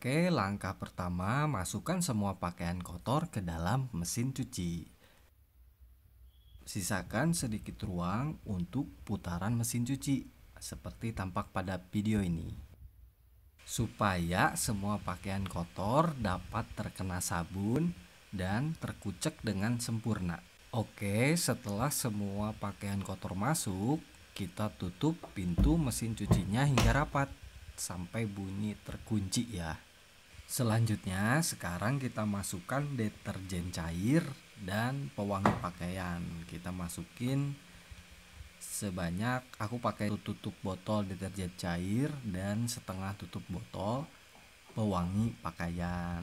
Oke, langkah pertama, masukkan semua pakaian kotor ke dalam mesin cuci. Sisakan sedikit ruang untuk putaran mesin cuci, seperti tampak pada video ini. Supaya semua pakaian kotor dapat terkena sabun dan terkucek dengan sempurna. Oke, setelah semua pakaian kotor masuk, kita tutup pintu mesin cucinya hingga rapat sampai bunyi terkunci ya. Selanjutnya, sekarang kita masukkan deterjen cair dan pewangi pakaian. Kita masukin sebanyak, aku pakai tutup botol deterjen cair dan setengah tutup botol pewangi pakaian.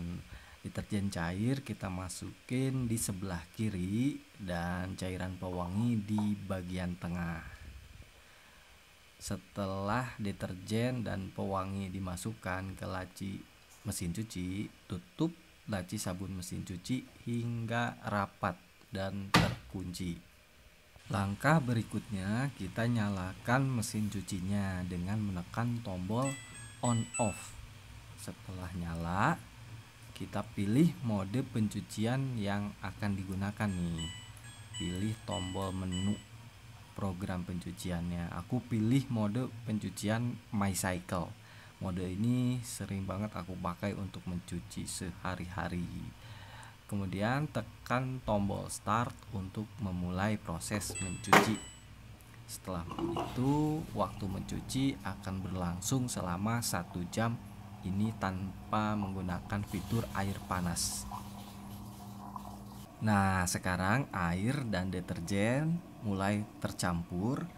Deterjen cair kita masukin di sebelah kiri dan cairan pewangi di bagian tengah. Setelah deterjen dan pewangi dimasukkan ke laci mesin cuci, tutup laci sabun mesin cuci hingga rapat dan terkunci. Langkah berikutnya, kita nyalakan mesin cucinya dengan menekan tombol on off. Setelah nyala, kita pilih mode pencucian yang akan digunakan nih. Pilih tombol menu program pencuciannya. Aku pilih mode pencucian My Cycle. Mode ini sering banget aku pakai untuk mencuci sehari-hari. Kemudian tekan tombol start untuk memulai proses mencuci. Setelah itu, waktu mencuci akan berlangsung selama 1 jam. Ini tanpa menggunakan fitur air panas. Nah, sekarang air dan deterjen mulai tercampur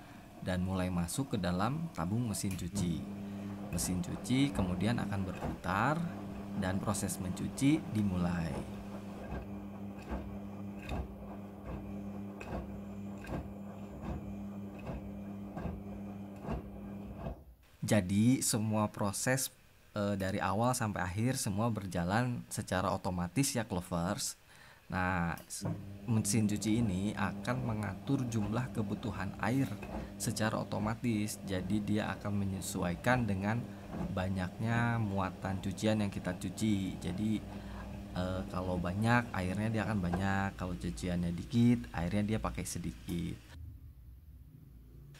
dan mulai masuk ke dalam tabung mesin cuci. Mesin cuci kemudian akan berputar dan proses mencuci dimulai. Jadi semua proses dari awal sampai akhir semua berjalan secara otomatis ya Clovers. Nah, mesin cuci ini akan mengatur jumlah kebutuhan air secara otomatis. Jadi dia akan menyesuaikan dengan banyaknya muatan cucian yang kita cuci. Jadi kalau banyak airnya dia akan banyak, kalau cuciannya dikit airnya dia pakai sedikit.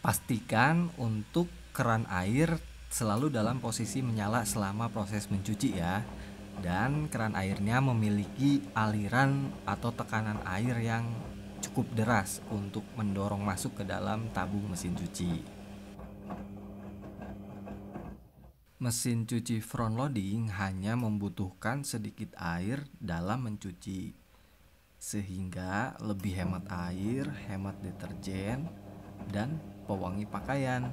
Pastikan untuk keran air selalu dalam posisi menyala selama proses mencuci ya. Dan keran airnya memiliki aliran atau tekanan air yang cukup deras untuk mendorong masuk ke dalam tabung mesin cuci. Mesin cuci front loading hanya membutuhkan sedikit air dalam mencuci, sehingga lebih hemat air, hemat deterjen, dan pewangi pakaian.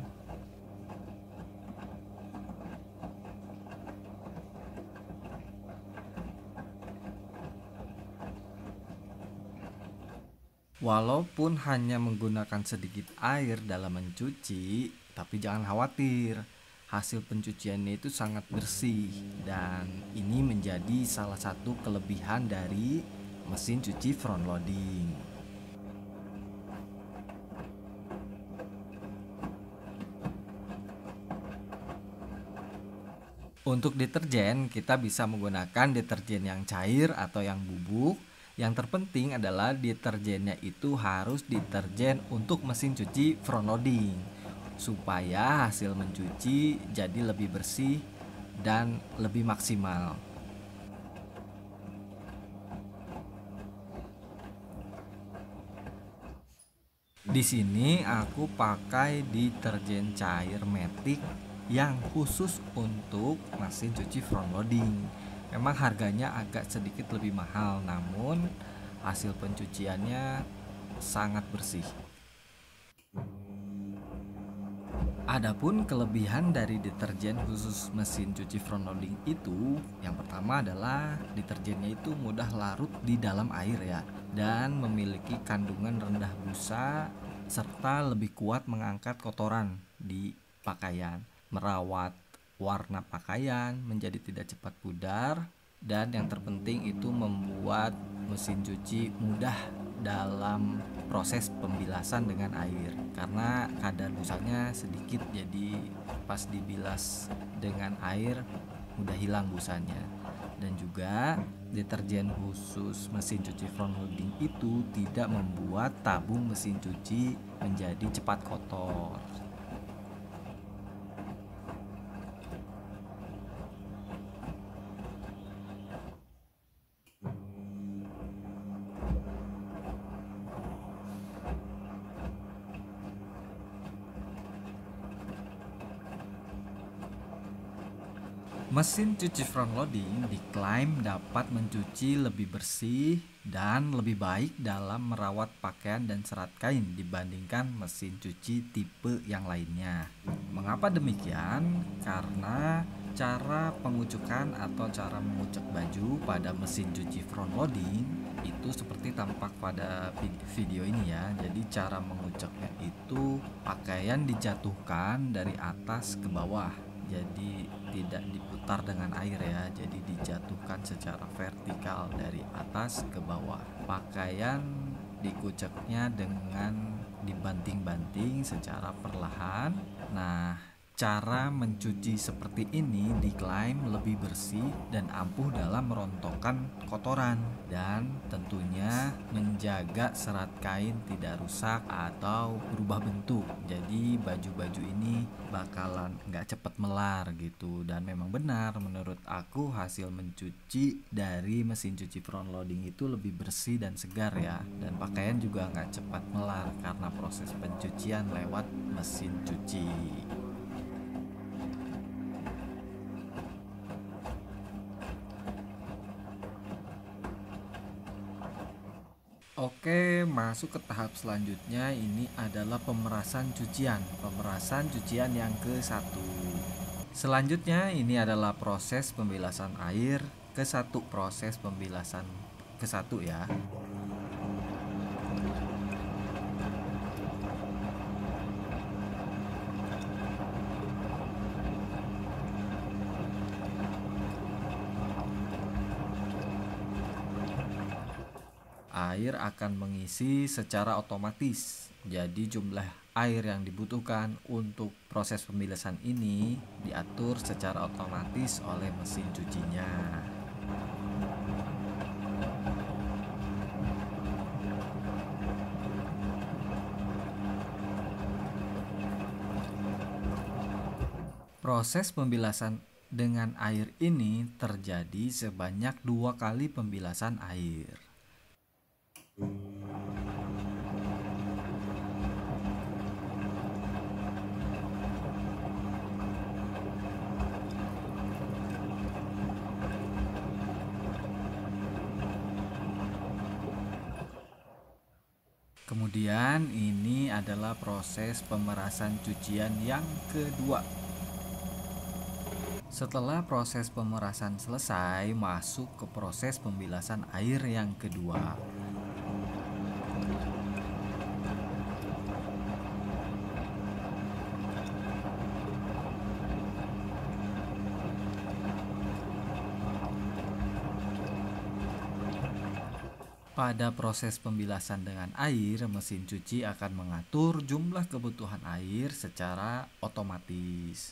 Walaupun hanya menggunakan sedikit air dalam mencuci, tapi jangan khawatir. Hasil pencuciannya itu sangat bersih dan ini menjadi salah satu kelebihan dari mesin cuci front loading. Untuk deterjen, kita bisa menggunakan deterjen yang cair atau yang bubuk. Yang terpenting adalah deterjennya itu harus deterjen untuk mesin cuci front loading, supaya hasil mencuci jadi lebih bersih dan lebih maksimal. Di sini aku pakai deterjen cair Matic yang khusus untuk mesin cuci front loading. Memang harganya agak sedikit lebih mahal, namun hasil pencuciannya sangat bersih. Adapun kelebihan dari deterjen khusus mesin cuci front loading itu, yang pertama adalah deterjennya itu mudah larut di dalam air ya, dan memiliki kandungan rendah busa serta lebih kuat mengangkat kotoran di pakaian, merawat warna pakaian menjadi tidak cepat pudar, dan yang terpenting itu membuat mesin cuci mudah dalam proses pembilasan dengan air karena kadar busanya sedikit, jadi pas dibilas dengan air udah hilang busanya. Dan juga deterjen khusus mesin cuci front loading itu tidak membuat tabung mesin cuci menjadi cepat kotor. Mesin cuci front loading diklaim dapat mencuci lebih bersih dan lebih baik dalam merawat pakaian dan serat kain dibandingkan mesin cuci tipe yang lainnya. Mengapa demikian? Karena cara pengucukan atau cara mengucek baju pada mesin cuci front loading itu seperti tampak pada video ini ya. Jadi cara menguceknya itu pakaian dijatuhkan dari atas ke bawah. Jadi tidak diputar dengan air ya, jadi dijatuhkan secara vertikal dari atas ke bawah. Pakaian dikuceknya dengan dibanting-banting secara perlahan. Nah, cara mencuci seperti ini diklaim lebih bersih dan ampuh dalam merontokkan kotoran dan tentunya menjaga serat kain tidak rusak atau berubah bentuk. Jadi baju-baju ini bakalan nggak cepet melar gitu. Dan memang benar menurut aku hasil mencuci dari mesin cuci front loading itu lebih bersih dan segar ya. Dan pakaian juga nggak cepat melar karena proses pencucian lewat mesin cuci. Oke, masuk ke tahap selanjutnya. Ini adalah pemerasan cucian. Pemerasan cucian yang ke-1. Selanjutnya ini adalah proses pembilasan air ke-1. Proses pembilasan ke-1 ya. Air akan mengisi secara otomatis. Jadi jumlah air yang dibutuhkan untuk proses pembilasan ini diatur secara otomatis oleh mesin cucinya. Proses pembilasan dengan air ini terjadi sebanyak 2 kali pembilasan air. Kemudian ini adalah proses pemerasan cucian yang kedua. Setelah proses pemerasan selesai, masuk ke proses pembilasan air yang kedua. Pada proses pembilasan dengan air, mesin cuci akan mengatur jumlah kebutuhan air secara otomatis.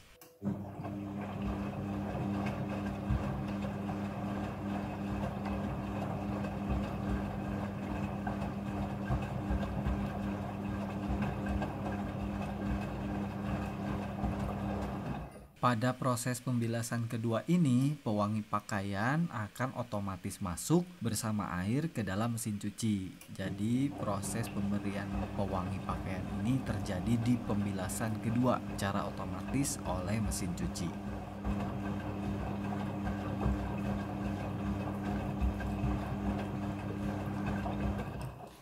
Pada proses pembilasan kedua ini, pewangi pakaian akan otomatis masuk bersama air ke dalam mesin cuci. Jadi proses pemberian pewangi pakaian ini terjadi di pembilasan kedua secara otomatis oleh mesin cuci.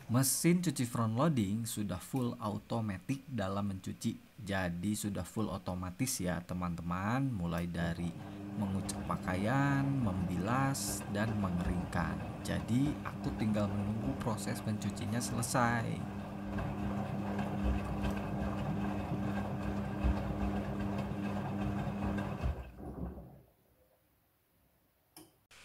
Mesin cuci front loading sudah full automatic dalam mencuci. Jadi sudah full otomatis ya teman-teman, mulai dari mengucek pakaian, membilas, dan mengeringkan. Jadi aku tinggal menunggu proses mencucinya selesai.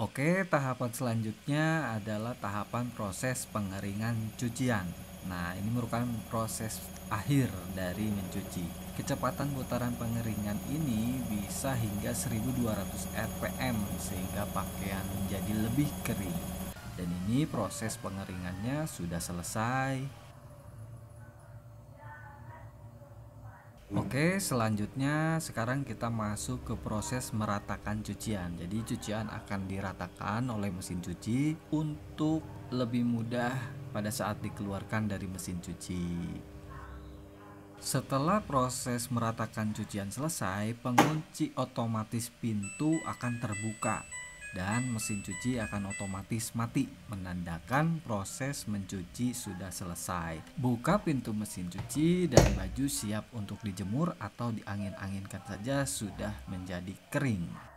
Oke, tahapan selanjutnya adalah tahapan proses pengeringan cucian. Nah, ini merupakan proses akhir dari mencuci. Kecepatan putaran pengeringan ini bisa hingga 1200 rpm sehingga pakaian menjadi lebih kering. Dan ini proses pengeringannya sudah selesai. Oke, selanjutnya sekarang kita masuk ke proses meratakan cucian. Jadi cucian akan diratakan oleh mesin cuci untuk lebih mudah pada saat dikeluarkan dari mesin cuci. Setelah proses meratakan cucian selesai, pengunci otomatis pintu akan terbuka dan mesin cuci akan otomatis mati, menandakan proses mencuci sudah selesai. Buka pintu mesin cuci dan baju siap untuk dijemur atau diangin-anginkan saja sudah menjadi kering.